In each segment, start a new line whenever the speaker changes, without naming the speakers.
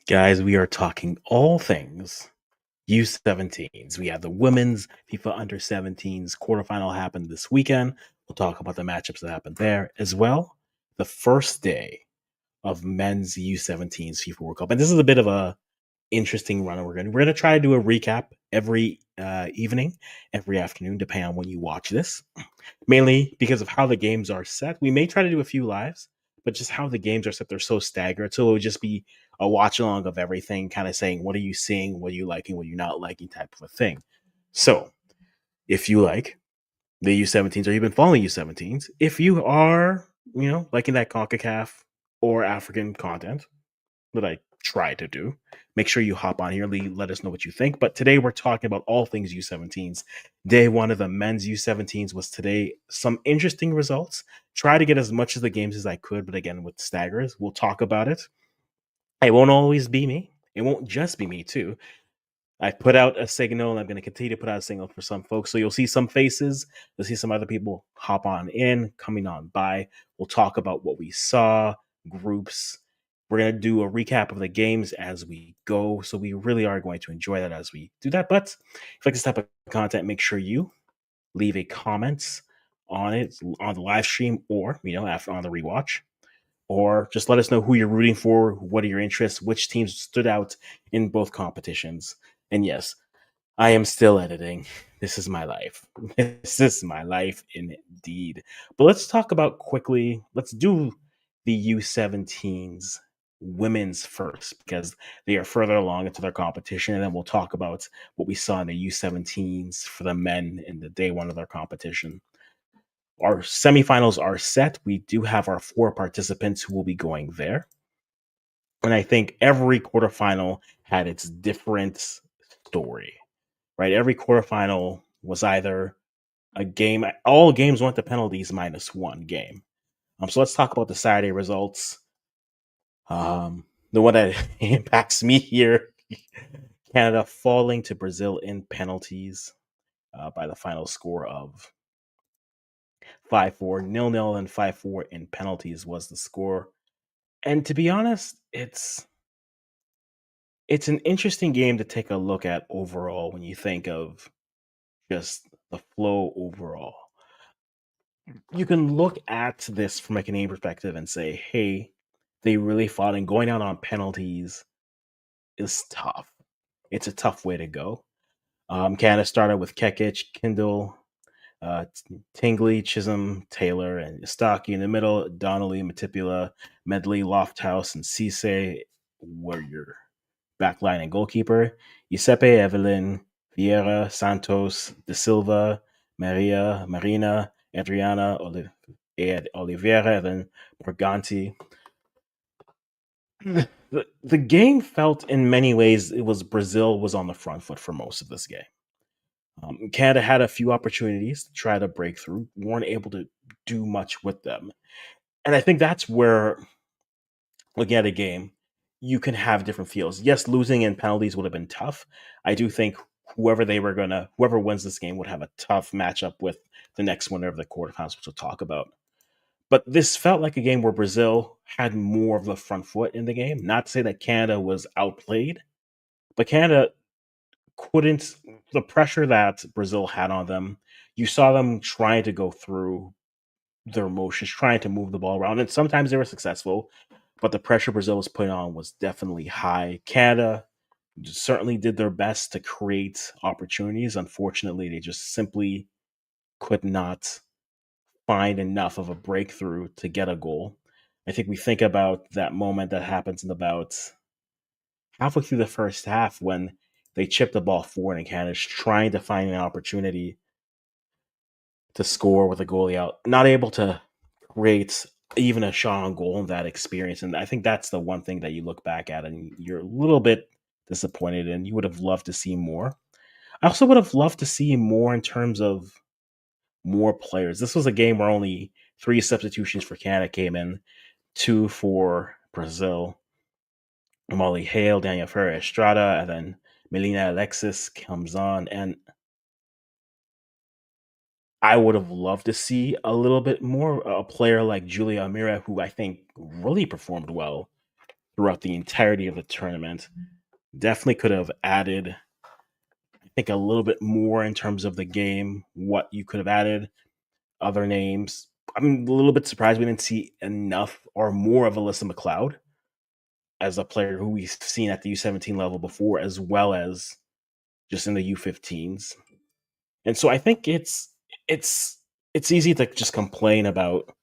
Guys, we are talking all things U17s. We have the women's FIFA Under 17s quarterfinal happened this weekend. We'll talk about the matchups that happened there as well. The first day of men's U17s FIFA World Cup, and this is a bit of a interesting run. We're gonna try to do a recap every evening, every afternoon, depending on when you watch this. Mainly because of how the games are set. We may try to do a few lives, but just how the games are set, they're so staggered. So it would just be a watch along of everything, kind of saying, what are you seeing? What are you liking? What are you not liking? Type of a thing. So if you like the U17s or you've been following U17s, if you are, liking that CONCACAF or African content that I try to do, make sure you hop on here, let us know what you think. But today we're talking about all things U17s. Day one of the men's U17s was today. Some interesting results. Try to get as much of the games as I could, but again, with staggers, we'll talk about it. It won't always be me. It won't just be me, too. I put out a signal, and I'm going to continue to put out a signal for some folks. So you'll see some faces. You'll see some other people hop on in, coming on by. We'll talk about what we saw, groups. We're going to do a recap of the games as we go. So we really are going to enjoy that as we do that. But if you like this type of content, make sure you leave a comment on it, on the live stream, or, after on the rewatch. Or just let us know who you're rooting for, what are your interests, which teams stood out in both competitions. And yes, I am still editing. This is my life. This is my life indeed. But let's talk about quickly, let's do the U17s women's first because they are further along into their competition. And then we'll talk about what we saw in the U17s for the men in the day one of their competition. Our semifinals are set. We do have our 4 participants who will be going there. And I think every quarterfinal had its different story, right? Every quarterfinal was either a game, all games went to penalties minus 1 game. So let's talk about the Saturday results. The one that impacts me here, Canada falling to Brazil in penalties by the final score of 5-4, 0-0 and 5-4 in penalties was the score. And to be honest, it's an interesting game to take a look at overall when you think of just the flow overall. You can look at this from a Canadian perspective and say, hey, they really fought, and going out on penalties is tough. It's a tough way to go. Canada started with Kekic, Kindle, Tingley, Chisholm, Taylor, and Istaki in the middle. Donnelly, Matipula, Medley, Lofthouse, and Cisse were your backline and goalkeeper. Giuseppe, Evelyn, Vieira, Santos, De Silva, Marina, Adriana, Oliveira, and then Morganti. The game felt in many ways it was Brazil was on the front foot for most of this game. Canada had a few opportunities to try to break through, weren't able to do much with them. And I think that's where, looking at a game, you can have different feels. Yes, losing in penalties would have been tough. I do think whoever wins this game would have a tough matchup with the next winner of the quarterfinals, which we'll talk about. But this felt like a game where Brazil had more of the front foot in the game. Not to say that Canada was outplayed, but Canada couldn't the pressure that Brazil had on them. You saw them trying to go through their motions, trying to move the ball around, and sometimes they were successful. But the pressure Brazil was putting on was definitely high. Canada certainly did their best to create opportunities. Unfortunately, they just simply could not find enough of a breakthrough to get a goal. I think we think about that moment that happens in about halfway through the first half when they chip the ball forward and Canada's trying to find an opportunity to score with a goalie out, not able to create even a shot on goal in that experience. And I think that's the one thing that you look back at and you're a little bit disappointed and you would have loved to see more. I also would have loved to see more in terms of more players. This was a game where only three substitutions for Canada came in, two for Brazil. Molly Hale, Daniel Ferreira Estrada, and then Melina Alexis comes on. And I would have loved to see a little bit more. A player like Julia Amira, who I think really performed well throughout the entirety of the tournament, definitely could have added, I think, a little bit more in terms of the game, what you could have added, other names. I'm a little bit surprised we didn't see enough or more of Alyssa McLeod as a player who we've seen at the U17 level before, as well as just in the U15s. And so I think it's it's easy to just complain about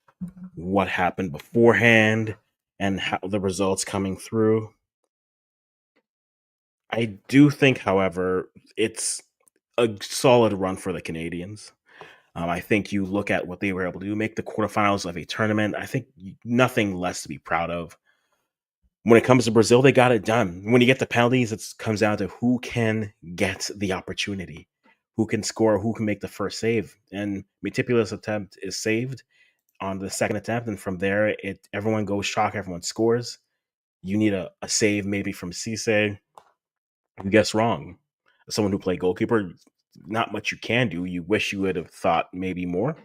what happened beforehand and how the results coming through. I do think, however, it's a solid run for the Canadians. I think you look at what they were able to do, make the quarterfinals of a tournament. I think nothing less to be proud of. When it comes to Brazil, they got it done. When you get the penalties, it comes down to who can get the opportunity, who can score, who can make the first save. And meticulous attempt is saved on the second attempt, and from there, it everyone goes shock, everyone scores. You need a save maybe from Cisse. You guess wrong. Someone who played goalkeeper, not much you can do. You wish you would have thought maybe more.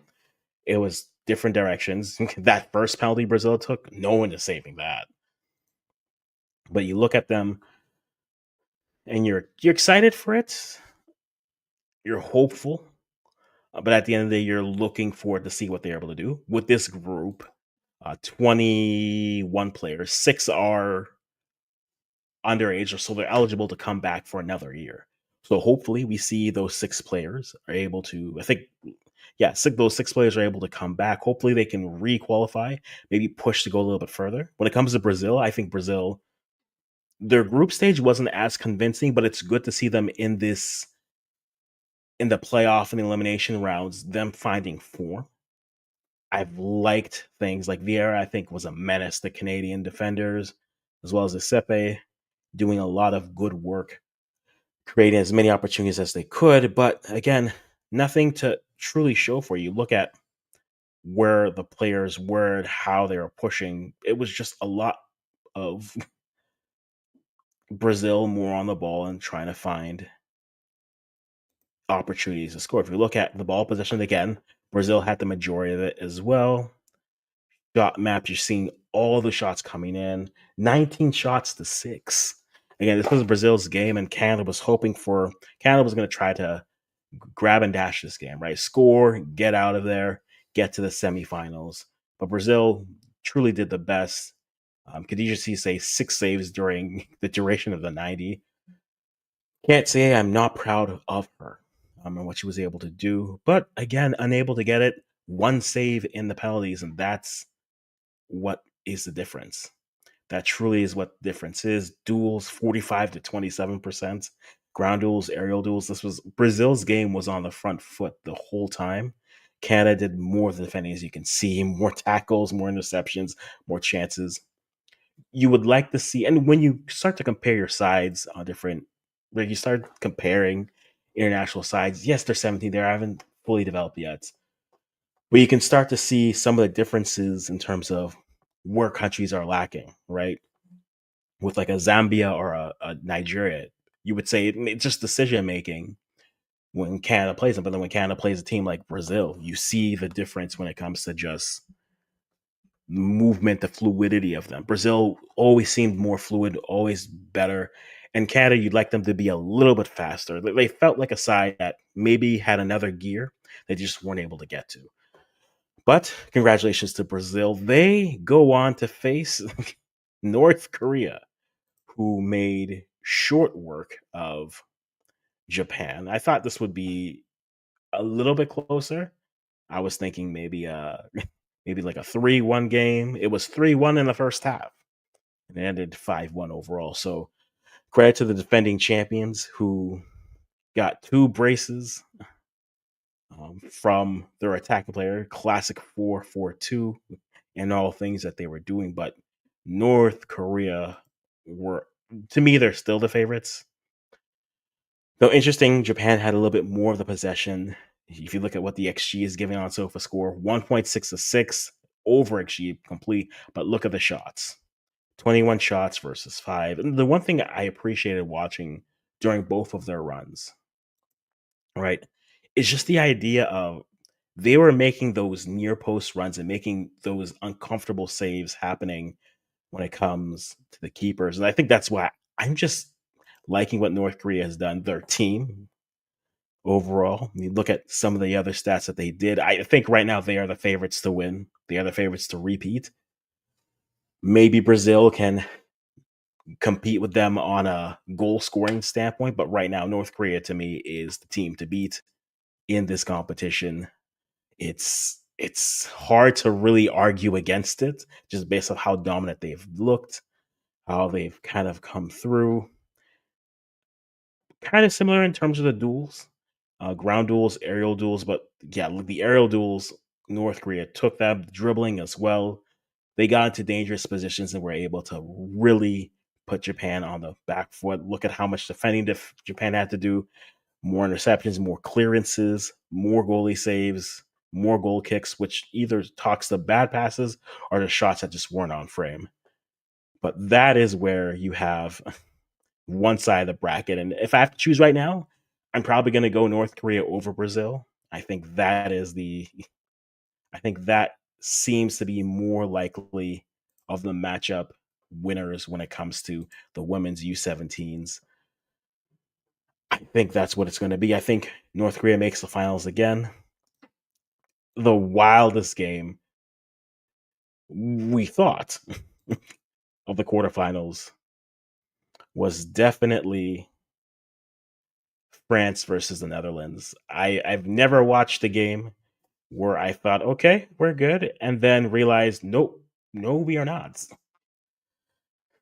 It was different directions. That first penalty Brazil took, no one is saving that. But you look at them and you're excited for it. You're hopeful, but at the end of the day, you're looking forward to see what they're able to do with this group. 21 players, six are underage, so they're eligible to come back for another year. So hopefully, we see those six players are able to. I think, yeah, those six players are able to come back. Hopefully, they can re-qualify, maybe push to go a little bit further. When it comes to Brazil, I think Brazil, their group stage wasn't as convincing, but it's good to see them in the playoff and elimination rounds, them finding form. I've liked things like Vieira, I think, was a menace to Canadian defenders, as well as Giuseppe, doing a lot of good work, creating as many opportunities as they could. But again, nothing to truly show for you. Look at where the players were, how they were pushing. It was just a lot of Brazil more on the ball and trying to find opportunities to score. If you look at the ball possession again, Brazil had the majority of it as well. Shot map, you're seeing all the shots coming in, 19 shots to 6. Again, this was Brazil's game, and Canada was going to try to grab and dash this game, right? Score, get out of there, get to the semifinals. But Brazil truly did the best. Khadija say 6 saves during the duration of the 90. Can't say I'm not proud of her and what she was able to do. But again, unable to get it. One save in the penalties, and that's what is the difference. That truly is what the difference is. Duels 45 to 27%. Ground duels, aerial duels. This was Brazil's game was on the front foot the whole time. Canada did more of the defending, as you can see, more tackles, more interceptions, more chances. You would like to see, and when you start to compare your sides on different, like you start comparing international sides, yes, they're 17 there. I haven't fully developed yet. But you can start to see some of the differences in terms of where countries are lacking, right? With like a Zambia or a Nigeria, you would say it's just decision making when Canada plays them. But then when Canada plays a team like Brazil, you see the difference when it comes to just movement, the fluidity of them. Brazil always seemed more fluid, always better. And Canada, you'd like them to be a little bit faster. They felt like a side that maybe had another gear they just weren't able to get to. But congratulations to Brazil. They go on to face North Korea, who made short work of Japan. I thought this would be a little bit closer. I was thinking maybe maybe like a 3-1 game. It was 3-1 in the first half. And it ended 5-1 overall. So credit to the defending champions who got 2 braces from their attacking player, classic 4-4-2, and all things that they were doing. But North Korea were, to me, they're still the favorites. Though interesting, Japan had a little bit more of the possession. If you look at what the XG is giving on SoFa score, 1.6 to 6 over XG complete. But look at the shots, 21 shots versus 5. And the one thing I appreciated watching during both of their runs, right, is just the idea of they were making those near post runs and making those uncomfortable saves happening when it comes to the keepers. And I think that's why I'm just liking what North Korea has done. Their team overall, I mean, look at some of the other stats that they did. I think right now they are the favorites to win. They are the favorites to repeat. Maybe Brazil can compete with them on a goal scoring standpoint, but right now North Korea to me is the team to beat in this competition. It's hard to really argue against it just based on how dominant they've looked, how they've kind of come through. Kind of similar in terms of the duels, ground duels, aerial duels, but yeah, the aerial duels, North Korea took that dribbling as well. They got into dangerous positions and were able to really put Japan on the back foot. Look at how much defending Japan had to do, more interceptions, more clearances, more goalie saves, more goal kicks, which either talks to bad passes or the shots that just weren't on frame. But that is where you have one side of the bracket. And if I have to choose right now, I'm probably going to go North Korea over Brazil. I think that seems to be more likely of the matchup winners when it comes to the women's U17s. I think that's what it's going to be. I think North Korea makes the finals again. The wildest game we thought of the quarterfinals was definitely France versus the Netherlands. I've never watched a game where I thought, okay, we're good, and then realized, nope, no, we are not.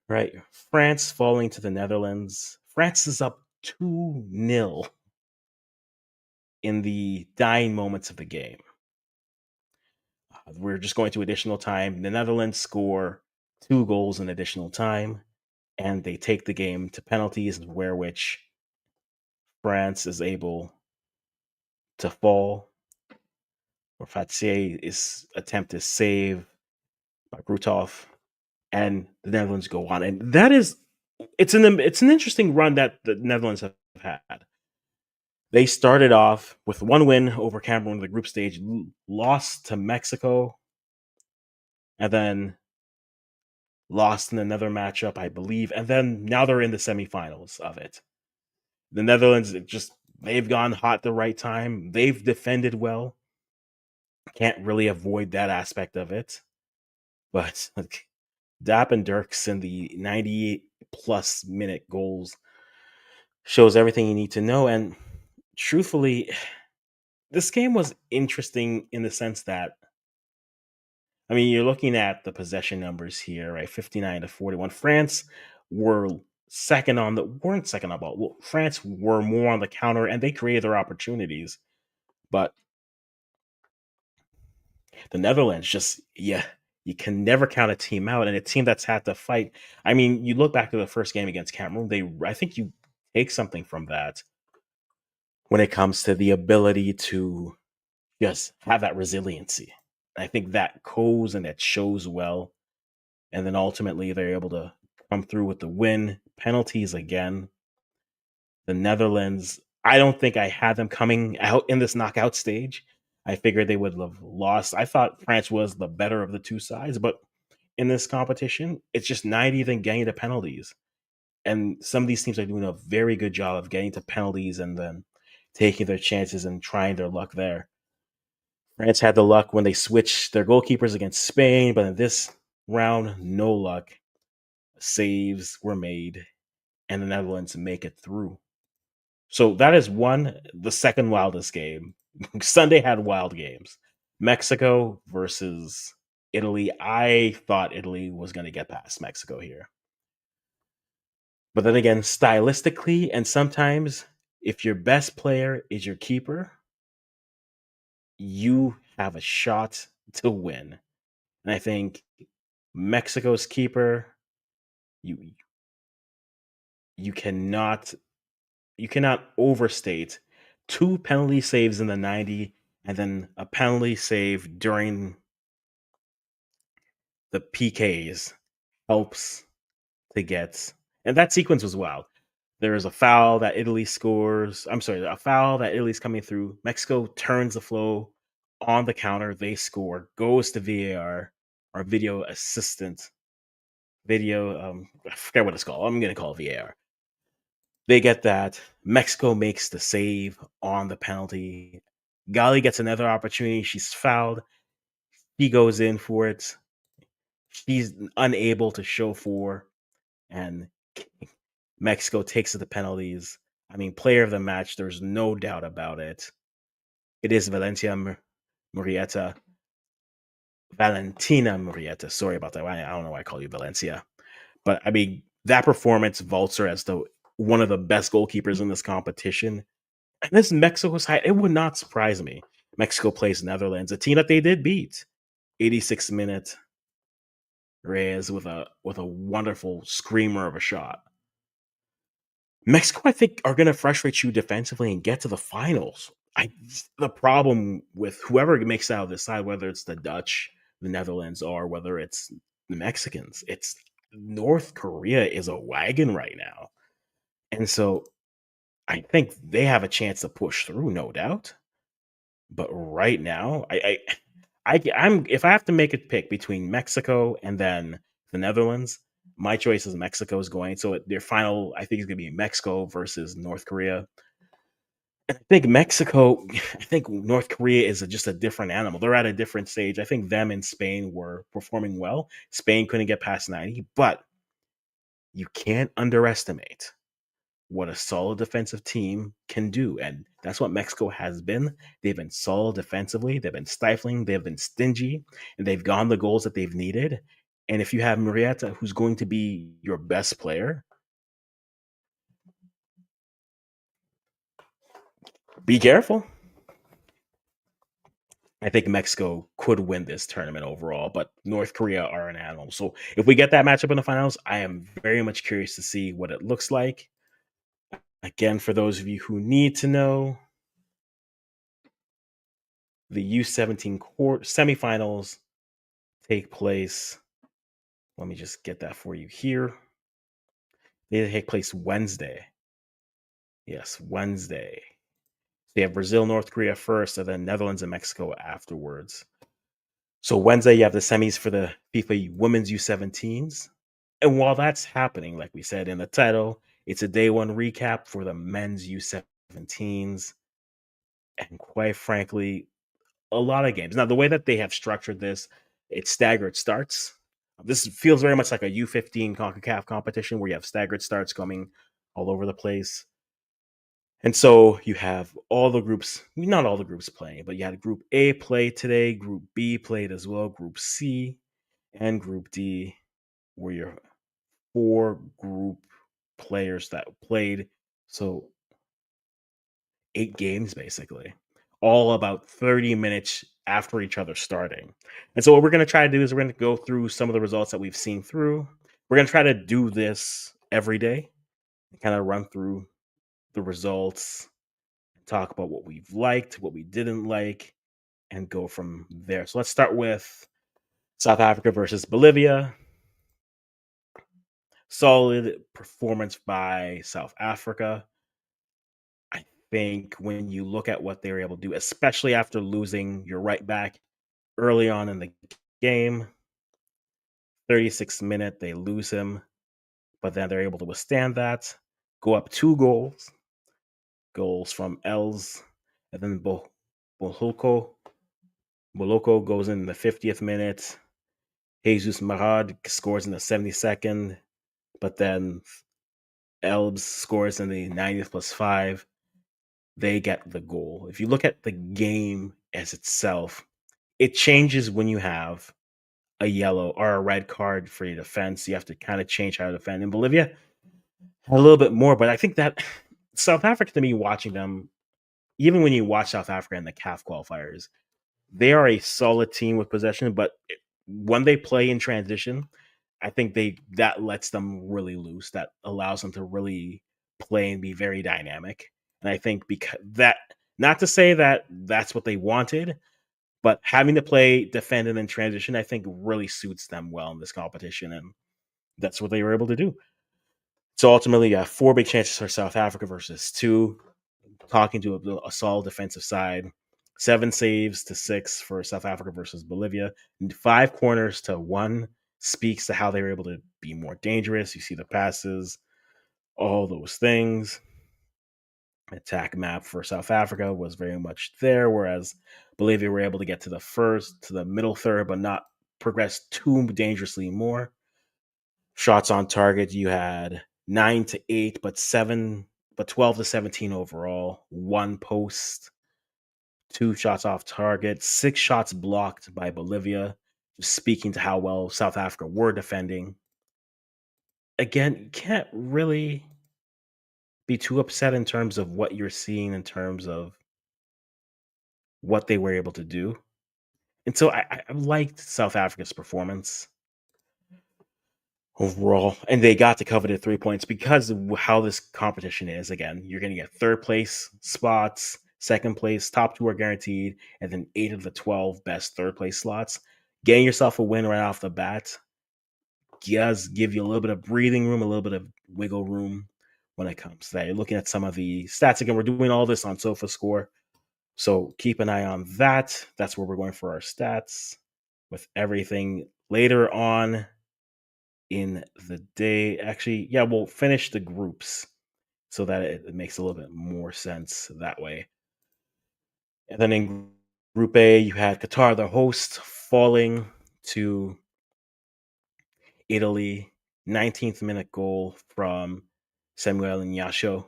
Right. France falling to the Netherlands. France is up 2-0 in the dying moments of the game. We're just going to additional time. The Netherlands score 2 goals in additional time, and they take the game to penalties, where which France is able to fall. Or Fatse is attempt to save by Brutov, and the Netherlands go on. And that is it's an interesting run that the Netherlands have had. They started off with 1 win over Cameroon in the group stage, lost to Mexico, and then lost in another matchup, I believe, and then now they're in the semifinals of it. The Netherlands they've gone hot the right time. They've defended well. Can't really avoid that aspect of it. But like, Dap and Dirks in the 98 plus minute goals shows everything you need to know. And truthfully, this game was interesting in the sense that, I mean, you're looking at the possession numbers here, right? 59 to 41. France were weren't second on ball. Well, France were more on the counter and they created their opportunities. But the Netherlands just, yeah, you can never count a team out, and a team that's had to fight. I mean, you look back to the first game against Cameroon, I think you take something from that when it comes to the ability to just have that resiliency. I think that goes and that shows well. And then ultimately they're able to come through with the win. Penalties again. The Netherlands, I don't think I had them coming out in this knockout stage. I figured they would have lost. I thought France was the better of the two sides, but in this competition, it's just 90 then getting to penalties. And some of these teams are doing a very good job of getting to penalties and then taking their chances and trying their luck there. France had the luck when they switched their goalkeepers against Spain, but in this round, no luck. Saves were made, and the Netherlands make it through. So that is the second wildest game. Sunday had wild games. Mexico versus Italy. I thought Italy was going to get past Mexico here. But then again, stylistically, and sometimes if your best player is your keeper, you have a shot to win. And I think Mexico's keeper, you you cannot you cannot overstate two penalty saves in the 90 and then a penalty save during the PKs helps to get. And that sequence was wild. There is a foul that Italy scores. I'm sorry, a foul that Italy's coming through. Mexico turns the flow on the counter. They score, goes to VAR, or video assistant. I forget what it's called. I'm going to call it VAR. They get that. Mexico makes the save on the penalty. Gali gets another opportunity. She's fouled. He goes in for it. She's unable to show for, and Mexico takes the penalties. I mean, player of the match, there's no doubt about it. It is Murrieta. Valentina Murrieta. Sorry about that. I don't know why I call you Valencia. But I mean, that performance vaults her as one of the best goalkeepers in this competition. And this Mexico's high, it would not surprise me. Mexico plays Netherlands, a team that they did beat. 86-minute Reyes with a wonderful screamer of a shot. Mexico, I think, are going to frustrate you defensively and get to the finals. The problem with whoever makes out of this side, whether it's the Dutch, the Netherlands, or whether it's the Mexicans, it's North Korea is a wagon right now. And so I think they have a chance to push through, no doubt. But right now, I'm if I have to make a pick between Mexico and then the Netherlands, my choice is Mexico is going. So their final, I think, is going to be Mexico versus North Korea. And I think North Korea is just a different animal. They're at a different stage. I think them and Spain were performing well. Spain couldn't get past 90, but you can't underestimate what a solid defensive team can do. And that's what Mexico has been. They've been solid defensively, they've been stifling, they've been stingy, and they've gotten the goals that they've needed. And if you have Murrieta, who's going to be your best player, be careful. I think Mexico could win this tournament overall, but North Korea are an animal. So if we get that matchup in the finals, I am very much curious to see what it looks like. Again, for those of you who need to know, the U17 semifinals take place. Let me just get that for you here. They take place Wednesday. Yes, Wednesday. They have Brazil, North Korea first, and then Netherlands and Mexico afterwards. So Wednesday, you have the semis for the FIFA Women's U17s. And while that's happening, like we said in the title, it's a day one recap for the men's U17s. And quite frankly, a lot of games. Now, the way that they have structured this, it's staggered starts. This feels very much like a U15 CONCACAF competition where you have staggered starts coming all over the place. And so you have all the groups, not all the groups playing, but you had Group A play today, Group B played as well, Group C and Group D were your four group players that played. So 8 games basically, all about 30 minutes after each other starting. And so what we're going to try to do is we're going to go through some of the results that we've seen through. We're going to try to do this every day, kind of run through the results, talk about what we've liked, what we didn't like, and go from there. So let's start with South Africa versus Bolivia. Solid performance by South Africa. I think when you look at what they were able to do, especially after losing your right back early on in the game, 36th minute, they lose him. but then they're able to withstand that, go up 2 goals from Els, and then Boloko Boloko goes in the 50th minute. Jesus Marad scores in the 72nd, but then Elbs scores in the 90th plus 5. They get the goal. If you look at the game as itself, it changes when you have a yellow or a red card for your defense. You have to kind of change how to defend. In Bolivia, a little bit more, but I think that South Africa, to me, watching them, even when you watch South Africa in the CAF qualifiers, they are a solid team with possession, but when they play in transition, I think that lets them really loose. That allows them to really play and be very dynamic. And I think because that, not to say that that's what they wanted, but having to play defend and then transition, I think really suits them well in this competition, and that's what they were able to do. So ultimately, you have 4 big chances for South Africa versus 2. Talking to a solid defensive side. 7 saves to 6 for South Africa versus Bolivia. And 5 corners to 1 speaks to how they were able to be more dangerous. You see the passes, all those things. Attack map for South Africa was very much there, whereas Bolivia were able to get to the middle third, but not progress too dangerously more. Shots on target, you had 9 to 8, but 12 to 17 overall. 1 post, 2 shots off target, 6 shots blocked by Bolivia, just speaking to how well South Africa were defending. Again, you can't really be too upset in terms of what you're seeing in terms of what they were able to do. And so I liked South Africa's performance overall, and they got the coveted 3 points because of how this competition is. Again, you're going to get third place spots, second place, top 2 are guaranteed, and then 8 of the 12 best third place slots. Getting yourself a win right off the bat does give you a little bit of breathing room, a little bit of wiggle room when it comes to that. You're looking at some of the stats. Again, we're doing all this on SofaScore, so keep an eye on that. That's where we're going for our stats with everything later on in the day. Actually, yeah, we'll finish the groups so that it makes a little bit more sense that way. And then in Group A, you had Qatar, the host, falling to Italy. 19th minute goal from Samuel Inyasho.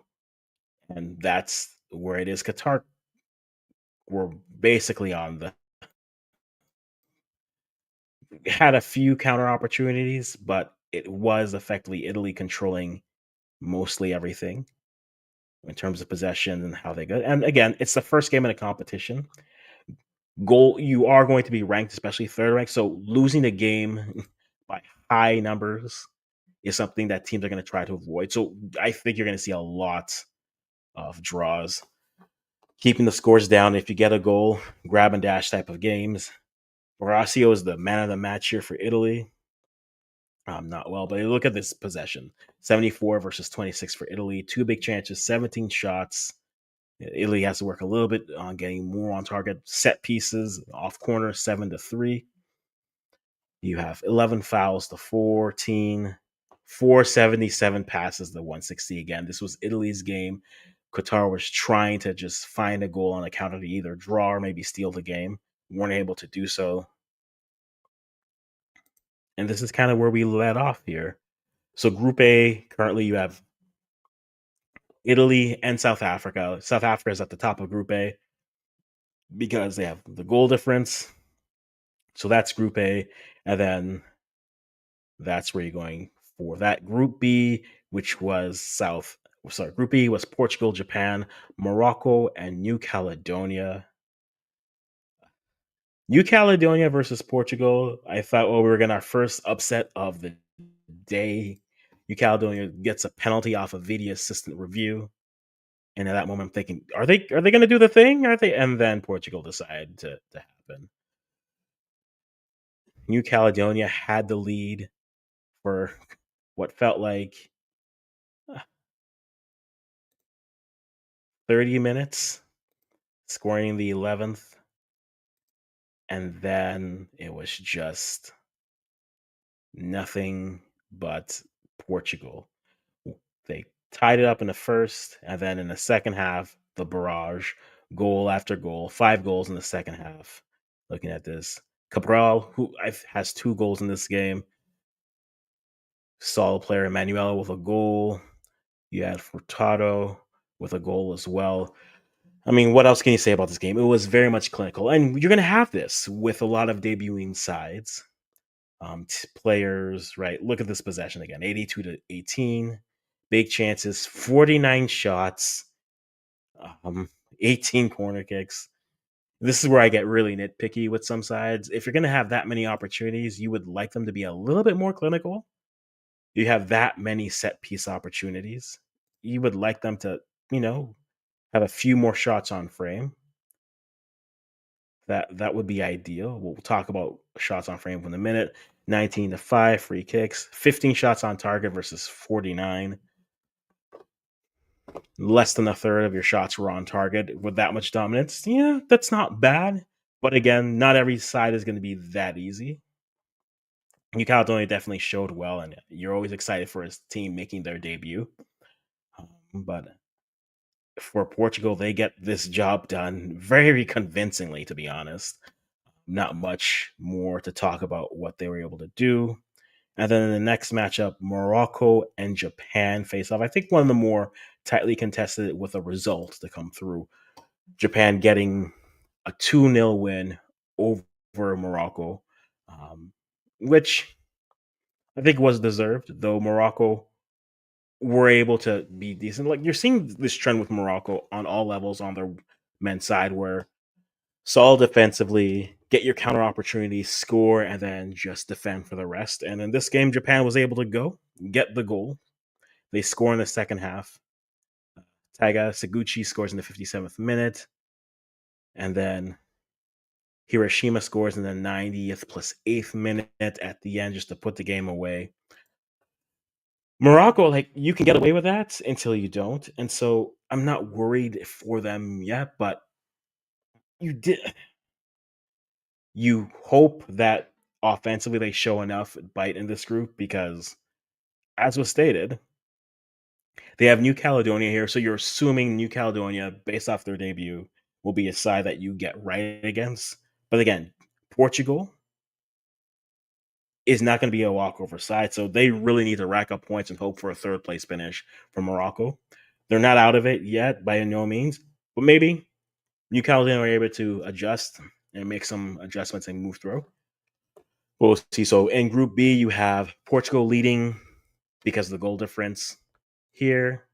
And that's where it is. Qatar were basically on the had a few counter opportunities, but it was effectively Italy controlling mostly everything in terms of possession and how they go. And again, it's the first game in a competition. Goal, you are going to be ranked, especially third ranked. So losing a game by high numbers is something that teams are going to try to avoid. So I think you're going to see a lot of draws, keeping the scores down. If you get a goal, grab and dash type of games. Horacio is the man of the match here for Italy. Not well, but look at this possession: 74 versus 26 for Italy. 2 big chances, 17 shots. Italy has to work a little bit on getting more on target. Set pieces, off corner, 7 to 3. You have 11 fouls to 14, 477 passes to 160. Again, this was Italy's game. Qatar was trying to just find a goal on the counter to either draw or maybe steal the game. Weren't able to do so. And this is kind of where we let off here. So Group A, currently you have Italy and South Africa. South Africa is at the top of Group A because they have the goal difference. So that's Group A. And then that's where you're going for that. Group B, which was Group B was Portugal, Japan, Morocco, and New Caledonia. New Caledonia versus Portugal. I thought, we were getting our first upset of the day. New Caledonia gets a penalty off of video assistant review. And at that moment, I'm thinking, are they going to do the thing? Are they? And then Portugal decided to happen. New Caledonia had the lead for what felt like 30 minutes, scoring the 11th. And then it was just nothing but Portugal. They tied it up in the first, and then in the second half, the barrage, goal after goal, 5 goals in the second half. Looking at this, Cabral, has 2 goals in this game, solid player. Emmanuel with a goal. You had Furtado with a goal as well. I mean, what else can you say about this game? It was very much clinical, and you're going to have this with a lot of debuting sides. Players, right? Look at this possession again, 82-18, big chances, 49 shots, um, 18 corner kicks. This is where I get really nitpicky with some sides. If you're going to have that many opportunities, you would like them to be a little bit more clinical. You have that many set piece opportunities. You would like them to, you know, have a few more shots on frame. That would be ideal. We'll talk about shots on frame in a minute. 19-5 free kicks, 15 shots on target versus 49. Less than a third of your shots were on target with that much dominance. Yeah, that's not bad. But again, not every side is going to be that easy. New Caledonia definitely showed well, and you're always excited for his team making their debut. But for Portugal, they get this job done very convincingly, to be honest. Not much more to talk about what they were able to do. And then in the next matchup, Morocco and Japan face off. I think one of the more tightly contested with a result to come through. Japan getting a 2-0 win over Morocco, which I think was deserved, though Morocco were able to be decent. Like you're seeing this trend with Morocco on all levels on their men's side where solid defensively, get your counter opportunities, score, and then just defend for the rest. And in this game, Japan was able to get the goal. They score in the second half. Taiga Seguchi scores in the 57th minute. And then Hiroshima scores in the 90th plus 8th minute at the end just to put the game away. Morocco, like, you can get away with that until you don't. And so I'm not worried for them yet, but you did. You hope that offensively they show enough bite in this group because, as was stated, they have New Caledonia here. So you're assuming New Caledonia, based off their debut, will be a side that you get right against. But again, Portugal is not going to be a walkover side. So they really need to rack up points and hope for a third place finish for Morocco. They're not out of it yet by no means, but maybe New Caledonia are able to adjust and make some adjustments and move through. We'll see. So in Group B, you have Portugal leading because of the goal difference here.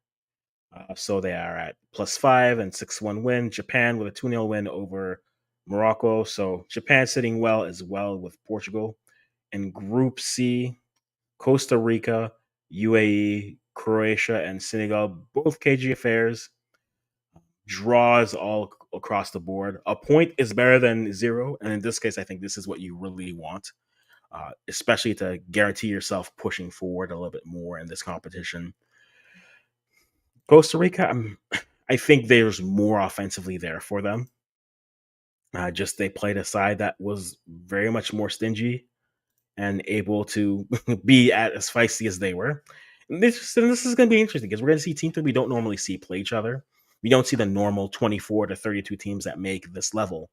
So they are at +5 and 6-1 win. Japan with a 2-0 win over Morocco. So Japan sitting well as well with Portugal. In Group C, Costa Rica, UAE, Croatia, and Senegal, both KG affairs. Draws all across the board. A point is better than 0. And in this case, I think this is what you really want. Especially to guarantee yourself pushing forward a little bit more in this competition. Costa Rica, I think there's more offensively there for them. Just they played a side that was very much more stingy and able to be as feisty as they were. This is going to be interesting because we're going to see teams that we don't normally see play each other. We don't see the normal 24 to 32 teams that make this level.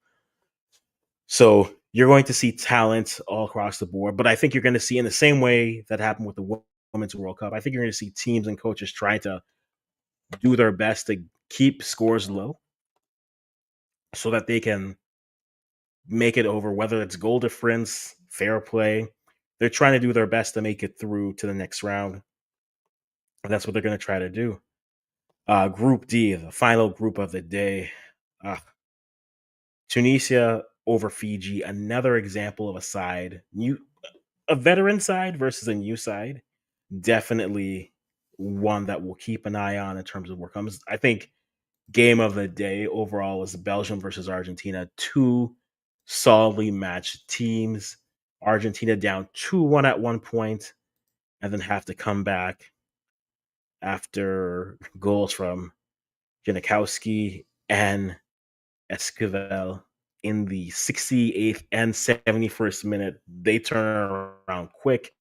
So you're going to see talent all across the board, but I think you're going to see in the same way that happened with the Women's World Cup. I think you're going to see teams and coaches trying to do their best to keep scores low so that they can make it over, whether it's goal difference, fair play. They're trying to do their best to make it through to the next round. And that's what they're going to try to do. Group D, the final group of the day. Tunisia over Fiji, another example of a side, a veteran side versus a new side. Definitely one that we'll keep an eye on in terms of where comes. I think game of the day overall was Belgium versus Argentina. Two solidly matched teams. Argentina down 2-1 at one point, and then have to come back after goals from Janikowski and Esquivel in the 68th and 71st minute. They turn around quick.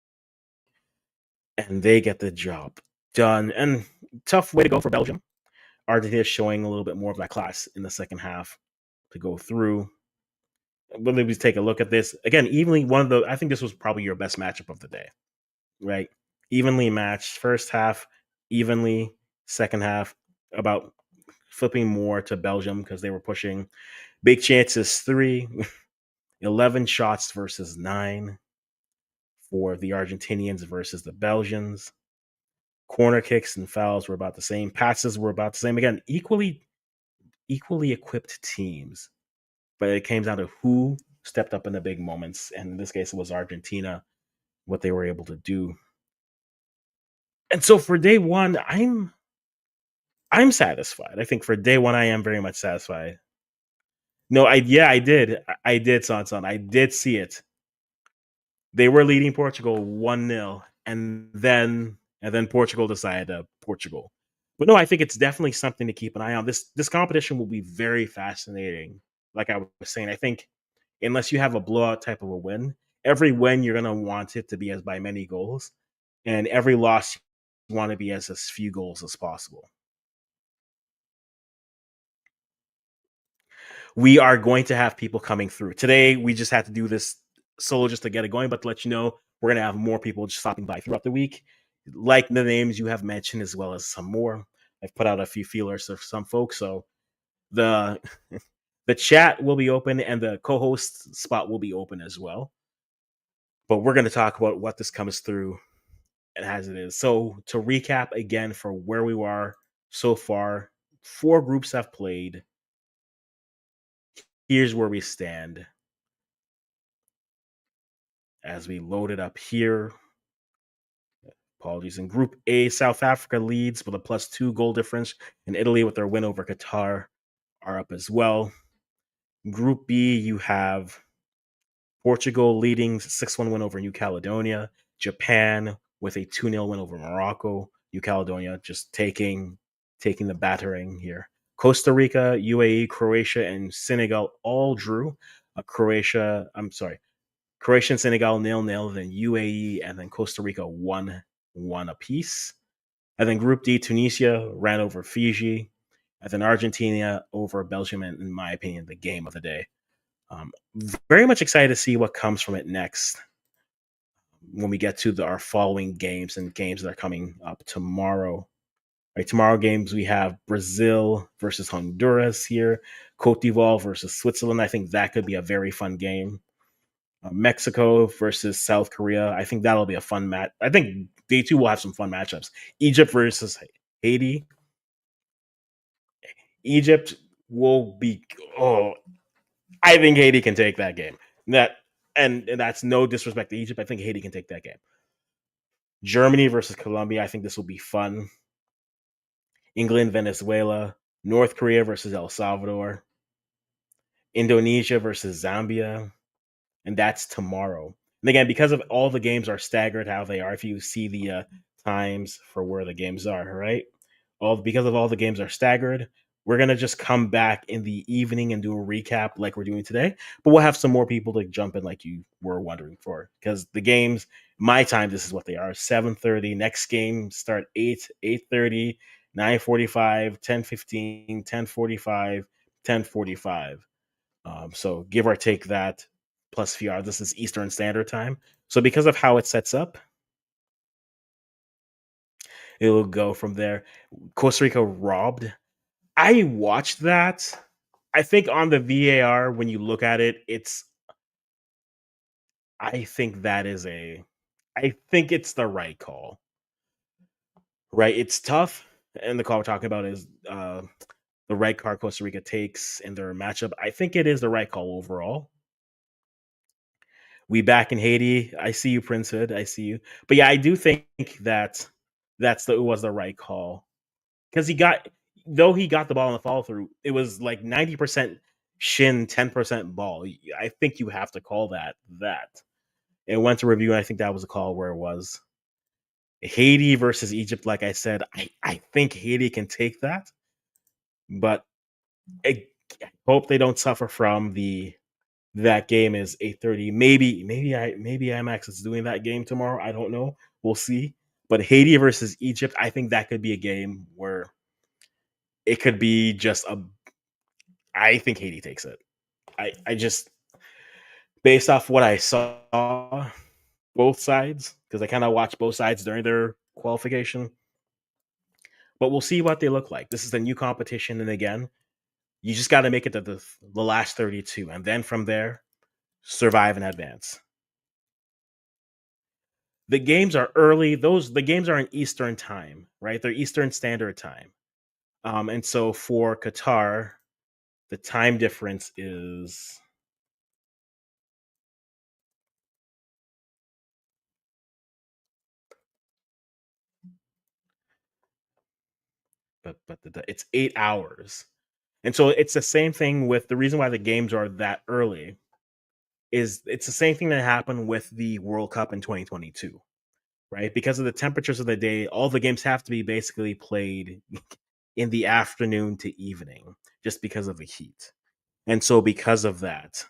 and they get the job done. And tough way to go for Belgium. Argentina showing a little bit more of that class in the second half to go through. But let me take a look at this again. Evenly, one of the I think this was probably your best matchup of the day, right? Evenly matched first half, evenly second half. About flipping more to Belgium because they were pushing big chances 11 shots versus 9 for the Argentinians versus the Belgians. Corner kicks and fouls were about the same. Passes were about the same. Again, equally equipped teams, but it came down to who stepped up in the big moments, and in this case, it was Argentina. What they were able to do, and so for day one, I'm satisfied. I think for day one, I am very much satisfied. No, I did, Son. I did see it. They were leading Portugal 1-0, and then Portugal decided to Portugal. But no, I think it's definitely something to keep an eye on. This competition will be very fascinating. Like I was saying, I think unless you have a blowout type of a win, every win you're gonna want it to be as by many goals, and every loss you want to be as few goals as possible. We are going to have people coming through. Today, we just had to do this solo just to get it going, but to let you know, we're going to have more people just stopping by throughout the week, like the names you have mentioned, as well as some more. I've put out a few feelers for some folks, so the the chat will be open and the co-host spot will be open as well. But we're going to talk about what this comes through and as it is. So to recap again for where we are so far, 4 groups have played. Here's where we stand as we load it up here. Apologies. In Group A, South Africa leads with a +2 goal difference, and Italy, with their win over Qatar, are up as well. Group B, you have Portugal leading 6-1 win over New Caledonia, Japan with a 2-0 win over Morocco, New Caledonia just taking the battering here. Costa Rica, UAE, Croatia, and Senegal all drew. Croatia and Senegal 0-0, then UAE and then Costa Rica 1-1 apiece. And then Group D, Tunisia ran over Fiji, and then Argentina over Belgium, and in my opinion, the game of the day. Very much excited to see what comes from it next when we get to our following games and games that are coming up tomorrow. Right, tomorrow games we have Brazil versus Honduras here, Cote d'Ivoire versus Switzerland. I think that could be a very fun game. Mexico versus South Korea. I think that'll be a fun match. I think day 2 will have some fun matchups. Egypt versus Haiti. Egypt will be. Oh, I think Haiti can take that game. And that's no disrespect to Egypt. I think Haiti can take that game. Germany versus Colombia. I think this will be fun. England, Venezuela, North Korea versus El Salvador, Indonesia versus Zambia, and that's tomorrow. And again, because of all the games are staggered how they are, if you see the times for where the games are, right? Because of all the games are staggered, we're gonna just come back in the evening and do a recap like we're doing today. But we'll have some more people to jump in, like you were wondering for, because the games, my time, this is what they are: 7:30. Next game start 8:30, 9:45, 10:15, 10:45, 10:45. So give or take that plus a few hours. This is Eastern Standard Time. So because of how it sets up, it will go from there. Costa Rica robbed. I watched that. I think on the VAR, when you look at it, I think that is I think it's the right call. Right? It's tough. And the call we're talking about is the red card Costa Rica takes in their matchup. I think it is the right call overall. We back in Haiti. I see you, Prince Hood. I see you. But yeah, I do think that it was the right call because he got the ball in the follow through. It was like 90% shin, 10% ball. I think you have to call that. It went to review, and I think that was a call where it was Haiti versus Egypt. Like I said, I think Haiti can take that, but I hope they don't suffer from that game is 8:30. Maybe IMAX is doing that game tomorrow. I don't know. We'll see. But Haiti versus Egypt, I think that could be a game where it could be just a. I think Haiti takes it. I just based off what I saw, both sides, because I kind of watched both sides during their qualification. But we'll see what they look like. This is a new competition, and again, you just got to make it to the last 32, and then from there, survive and advance. The games are early. The games are in Eastern time, right? They're Eastern Standard Time. And so for Qatar, the time difference is it's 8 hours. And so it's the same thing with the reason why the games are that early is it's the same thing that happened with the World Cup in 2022, right? Because of the temperatures of the day, all the games have to be basically played in the afternoon to evening just because of the heat. And so because of that,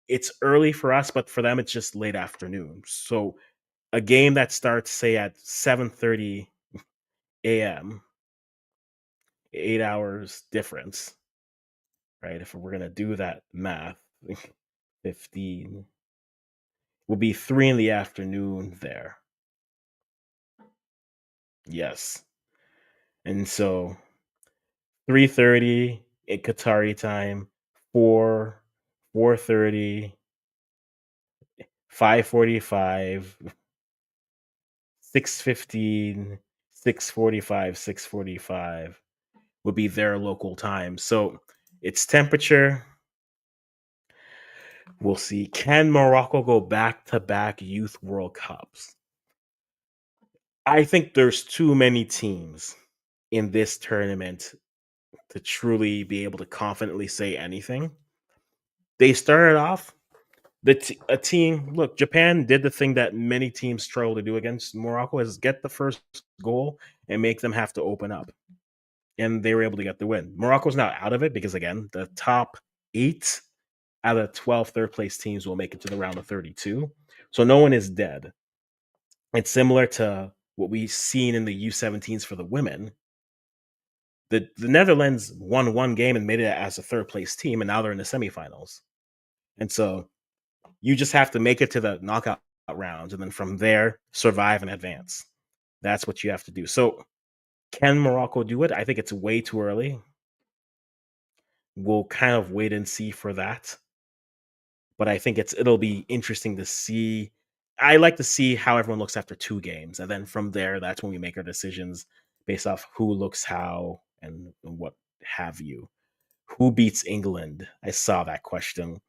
it's early for us, but for them it's just late afternoon. So a game that starts say at 7:30 a.m., 8 hours difference, right? If we're going to do that math, 15 will be 3 in the afternoon there. Yes. And so 3:30 at Qatari time, 4, 4:30, 5:45, 6:15, 6:45, 6:45 would be their local time. So it's temperature. We'll see. Can Morocco go back to back Youth World Cups? I think there's too many teams in this tournament to truly be able to confidently say anything. They started off a team. Look, Japan did the thing that many teams struggle to do against Morocco: is get the first goal and make them have to open up, and they were able to get the win. Morocco's now out of it because again, the top 8 out of 12 third place teams will make it to the round of 32. So no one is dead. It's similar to what we've seen in the U17s for the women. The Netherlands won one game and made it as a third place team, and now they're in the semifinals. And so you just have to make it to the knockout rounds, and then from there, survive and advance. That's what you have to do. So can Morocco do it? I think it's way too early. We'll kind of wait and see for that. But I think it'll be interesting to see. I like to see how everyone looks after 2 games, and then from there, that's when we make our decisions based off who looks how and what have you. Who beats England? I saw that question.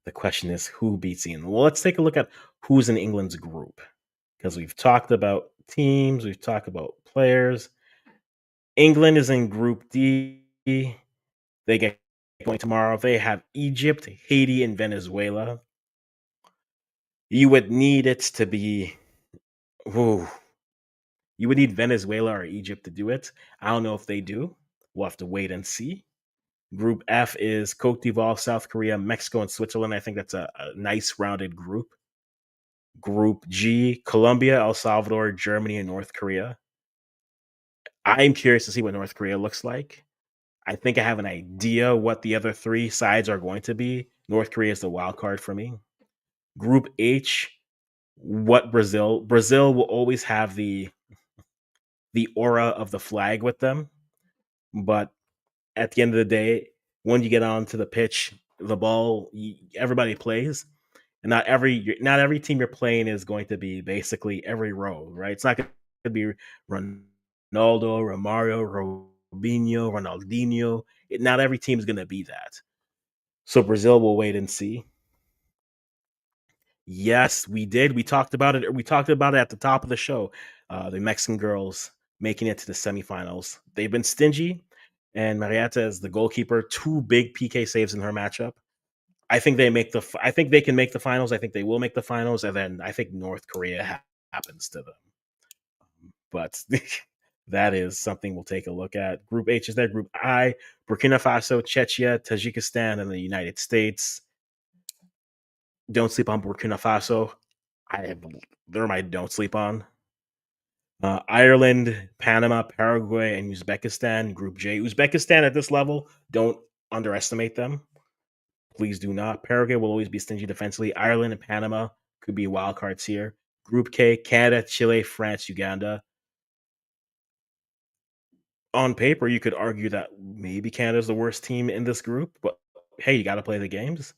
The question is who beats England? Well, let's take a look at who's in England's group because we've talked about teams, we've talked about players. England is in Group D. They get going tomorrow. They have Egypt, Haiti, and Venezuela. You would need it to be. Ooh, you would need Venezuela or Egypt to do it. I don't know if they do. We'll have to wait and see. Group F is Cote d'Ivoire, South Korea, Mexico, and Switzerland. I think that's a nice rounded group. Group G, Colombia, El Salvador, Germany, and North Korea. I'm curious to see what North Korea looks like. I think I have an idea what the other 3 sides are going to be. North Korea is the wild card for me. Group H, what Brazil? Brazil will always have the aura of the flag with them, but at the end of the day, when you get onto the pitch, the ball, everybody plays, and not every team you're playing is going to be basically every row, right? It's not going to be Ronaldo, Romario, Robinho, Ronaldinho. Not every team is going to be that. So Brazil will wait and see. Yes, we did. We talked about it. We talked about it at the top of the show. The Mexican girls making it to the semifinals. They've been stingy, and Marietta is the goalkeeper. 2 big PK saves in her matchup. I think they make the. I think they can make the finals. I think they will make the finals, and then I think North Korea happens to them. But that is something we'll take a look at. Group H is there. Group I: Burkina Faso, Czechia, Tajikistan, and the United States. Don't sleep on Burkina Faso. I have they're my don't sleep on. Ireland, Panama, Paraguay, and Uzbekistan, Group J. Uzbekistan at this level, don't underestimate them. Please do not. Paraguay will always be stingy defensively. Ireland and Panama could be wild cards here. Group K, Canada, Chile, France, Uganda. On paper, you could argue that maybe Canada's the worst team in this group, but hey, you got to play the games.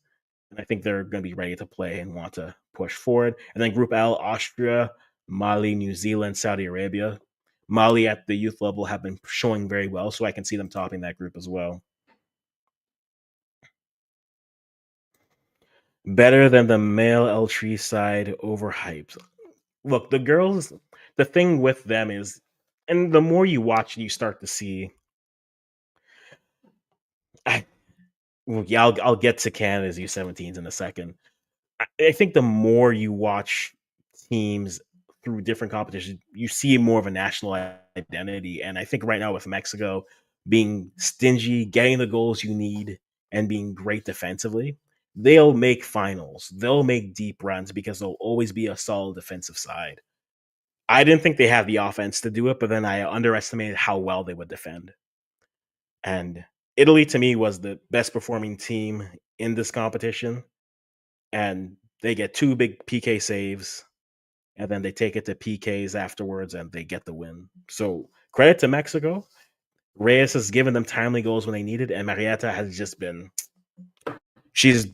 And I think they're going to be ready to play and want to push forward. And then Group L, Austria, Mali, New Zealand, Saudi Arabia. Mali at the youth level have been showing very well, so I can see them topping that group as well. Better than the male L3 side, overhyped. Look, the girls, the thing with them is, and the more you watch, you start to see. I, well, yeah, I'll get to Canada's U17s in a second. I think the more you watch teams through different competitions, you see more of a national identity. And I think right now with Mexico being stingy, getting the goals you need, and being great defensively, they'll make finals. They'll make deep runs because they'll always be a solid defensive side. I didn't think they had the offense to do it, but then I underestimated how well they would defend. And Italy to me was the best performing team in this competition. And they get two big PK saves, and then they take it to PKs afterwards and they get the win. So credit to Mexico. Reyes has given them timely goals when they needed, and Marietta has just been she's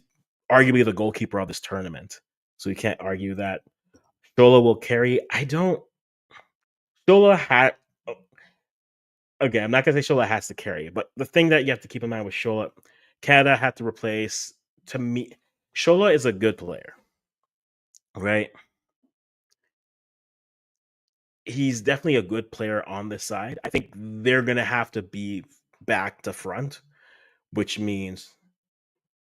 arguably the goalkeeper of this tournament. So you can't argue that. Shola will carry. I don't Shola had okay, I'm not gonna say Shola has to carry, but the thing that you have to keep in mind with Shola, Canada had to replace to me. Shola is a good player, right? He's definitely a good player on this side. I think they're gonna have to be back to front, which means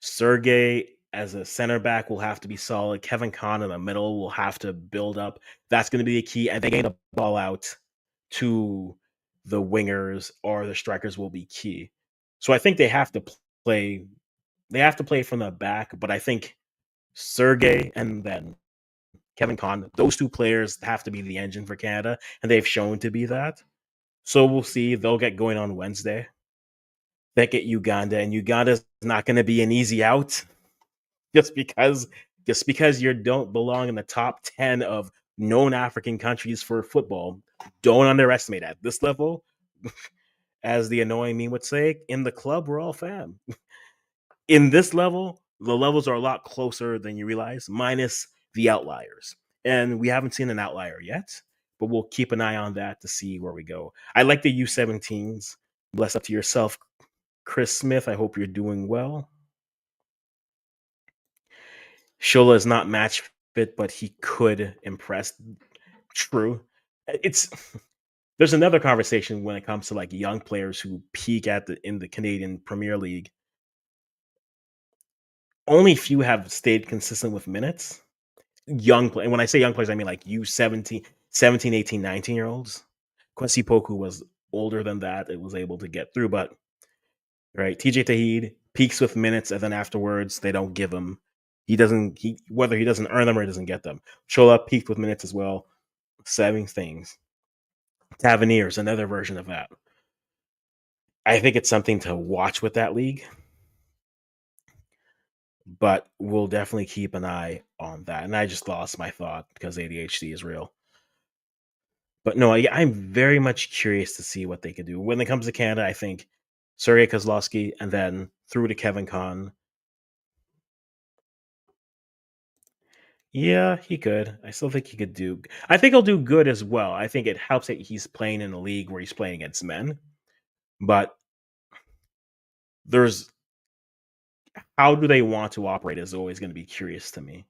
Sergey as a center back will have to be solid. Kevin Kahn in the middle will have to build up. That's going to be the key. And they getting the ball out to the wingers or the strikers will be key. So I think they have to play. They have to play from the back, but I think Sergey and then Kevin Kahn, those two players have to be the engine for Canada, and they've shown to be that. So we'll see. They'll get going on Wednesday. They get Uganda, and Uganda's not going to be an easy out just because you don't belong in the top 10 of known African countries for football. Don't underestimate at this level. As the annoying meme would say, in the club we're all fam. In this level, the levels are a lot closer than you realize, minus the outliers. And we haven't seen an outlier yet, but we'll keep an eye on that to see where we go. I like the U17s. Bless up to yourself, Chris Smith. I hope you're doing well. Shola is not match fit, but he could impress. True. It's there's another conversation when it comes to like young players who peak at the in the Canadian Premier League. Only few have stayed consistent with minutes. Young play, and when I say young players, I mean like U17, 17, 18, 19 year olds. Kwesi Poku was older than that. It was able to get through, but right, TJ Tahid peaks with minutes, and then afterwards they don't give him. He whether he doesn't earn them or he doesn't get them. Shola peaked with minutes as well, saving things. Taverniers, another version of that. I think it's something to watch with that league, but we'll definitely keep an eye on that. And I just lost my thought because ADHD is real. But no, I'm very much curious to see what they can do. When it comes to Canada, I think Sergei Kozlowski and then through to Kevin Kahn. Yeah, he could. I still think he could do. I think he'll do good as well. I think it helps that he's playing in a league where he's playing against men. But there's how do they want to operate is always going to be curious to me.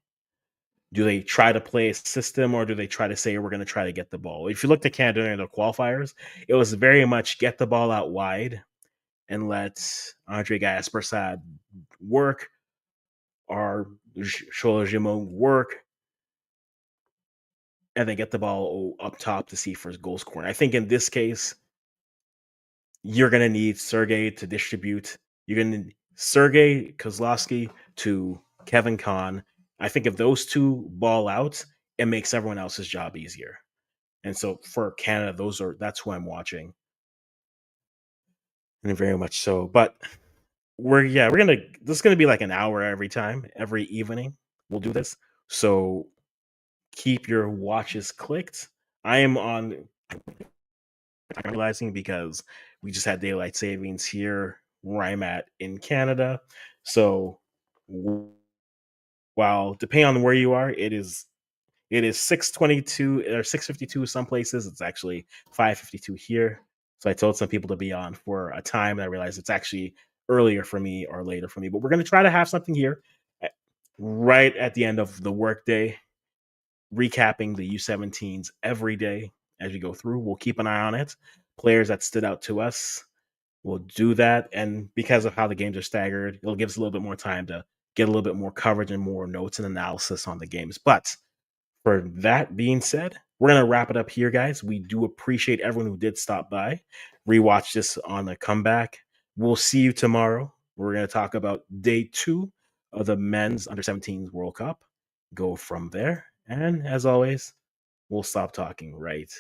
Do they try to play a system or do they try to say we're going to try to get the ball? If you look at Canada during the qualifiers, it was very much get the ball out wide and let Andre Gaspersad work or Shola work and then get the ball up top to see for goal scoring. I think in this case, you're going to need Sergey to distribute. You're going to need Sergey Kozlowski to Kevin Kahn. I think if those two ball out, it makes everyone else's job easier. And so for Canada, that's who I'm watching, and very much so. But we're gonna this is gonna be like an hour every time, every evening. We'll do this. So keep your watches clicked. I am on I'm realizing because we just had daylight savings here where I'm at in Canada. So w- while depending on where you are, it is 6:22 or 6:52 some places. It's actually 5:52 here. So I told some people to be on for a time, and I realized it's actually earlier for me or later for me. But we're going to try to have something here at- right at the end of the workday, recapping the U17s every day as we go through. We'll keep an eye on it. Players that stood out to us, we'll do that. And because of how the games are staggered, it'll give us a little bit more time to get a little bit more coverage and more notes and analysis on the games. But for that being said, we're going to wrap it up here, guys. We do appreciate everyone who did stop by, rewatch this on the comeback. We'll see you tomorrow. We're going to talk about day 2 of the men's under 17s World Cup. Go from there. And as always, we'll stop talking right